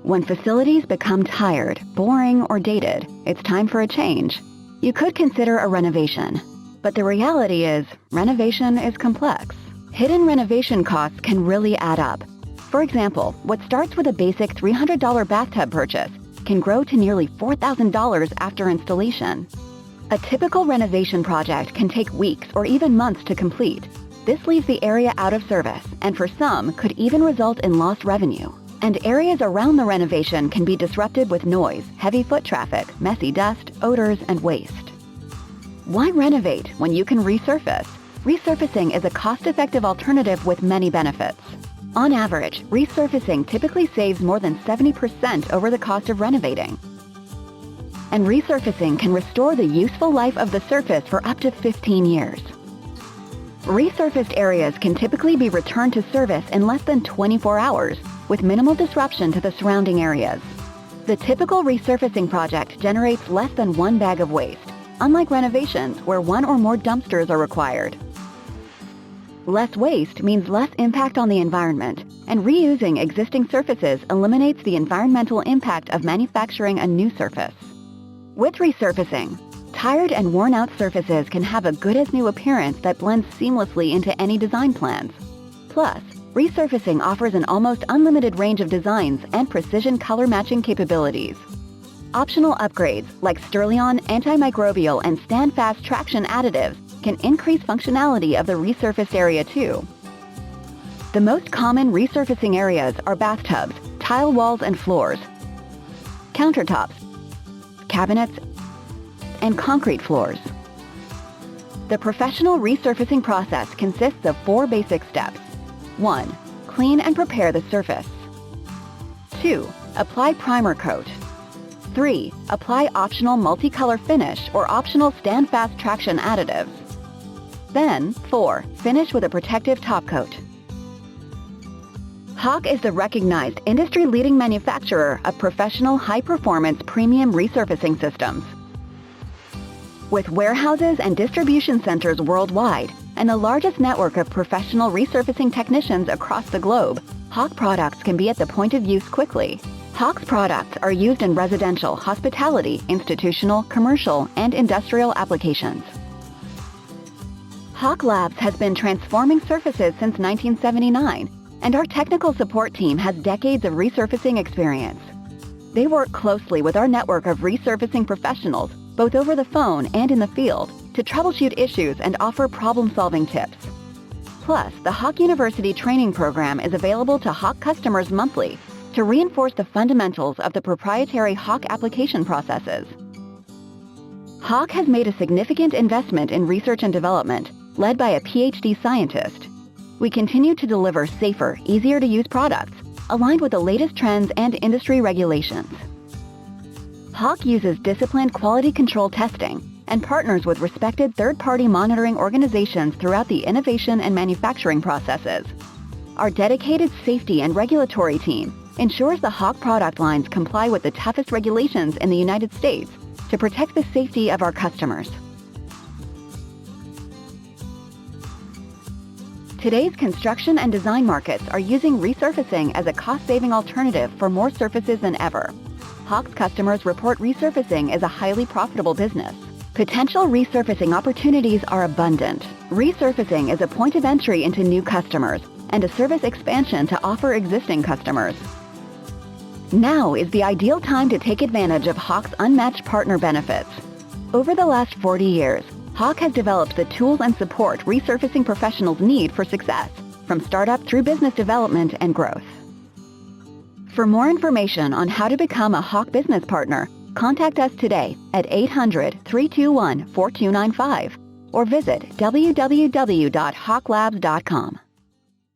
When facilities become tired, boring, or dated, it's time for a change. You could consider a renovation. But the reality is, renovation is complex. Hidden renovation costs can really add up. For example, what starts with a basic $300 bathtub purchase can grow to nearly $4,000 after installation. A typical renovation project can take weeks or even months to complete. This leaves the area out of service, and for some, could even result in lost revenue. And areas around the renovation can be disrupted with noise, heavy foot traffic, messy dust, odors, and waste. Why renovate when you can resurface? Resurfacing is a cost-effective alternative with many benefits. On average, resurfacing typically saves more than 70% over the cost of renovating. And resurfacing can restore the useful life of the surface for up to 15 years. Resurfaced areas can typically be returned to service in less than 24 hours, with minimal disruption to the surrounding areas. The typical resurfacing project generates less than 1 bag of waste, unlike renovations where 1 or more dumpsters are required. Less waste means less impact on the environment, and reusing existing surfaces eliminates the environmental impact of manufacturing a new surface. With resurfacing, tired and worn-out surfaces can have a good-as-new appearance that blends seamlessly into any design plans. Plus, resurfacing offers an almost unlimited range of designs and precision color matching capabilities. Optional upgrades like Sterlion antimicrobial and stand-fast traction additives can increase functionality of the resurfaced area too. The most common resurfacing areas are bathtubs, tile walls and floors, countertops, cabinets, and concrete floors. The professional resurfacing process consists of 4 basic steps. 1. Clean and prepare the surface. 2. Apply primer coat. 3. Apply optional multicolor finish or optional stand-fast traction additives. Then, 4. Finish with a protective top coat. Hach is the recognized industry-leading manufacturer of professional high-performance premium resurfacing systems. With warehouses and distribution centers worldwide and the largest network of professional resurfacing technicians across the globe, Hach products can be at the point of use quickly. Hach's products are used in residential, hospitality, institutional, commercial, and industrial applications. Hach Labs has been transforming surfaces since 1979, and our technical support team has decades of resurfacing experience. They work closely with our network of resurfacing professionals, both over the phone and in the field, to troubleshoot issues and offer problem-solving tips. Plus, the Hach University training program is available to Hach customers monthly to reinforce the fundamentals of the proprietary Hach application processes. Hach has made a significant investment in research and development, led by a PhD scientist. We continue to deliver safer, easier-to-use products, aligned with the latest trends and industry regulations. Hach uses disciplined quality control testing and partners with respected third-party monitoring organizations throughout the innovation and manufacturing processes. Our dedicated safety and regulatory team ensures the Hach product lines comply with the toughest regulations in the United States to protect the safety of our customers. Today's construction and design markets are using resurfacing as a cost-saving alternative for more surfaces than ever. Hach's customers report resurfacing as a highly profitable business. Potential resurfacing opportunities are abundant. Resurfacing is a point of entry into new customers and a service expansion to offer existing customers. Now is the ideal time to take advantage of Hach's unmatched partner benefits. Over the last 40 years, Hach has developed the tools and support resurfacing professionals need for success, from startup through business development and growth. For more information on how to become a Hach business partner, contact us today at 800-321-4295 or visit www.hachlabs.com.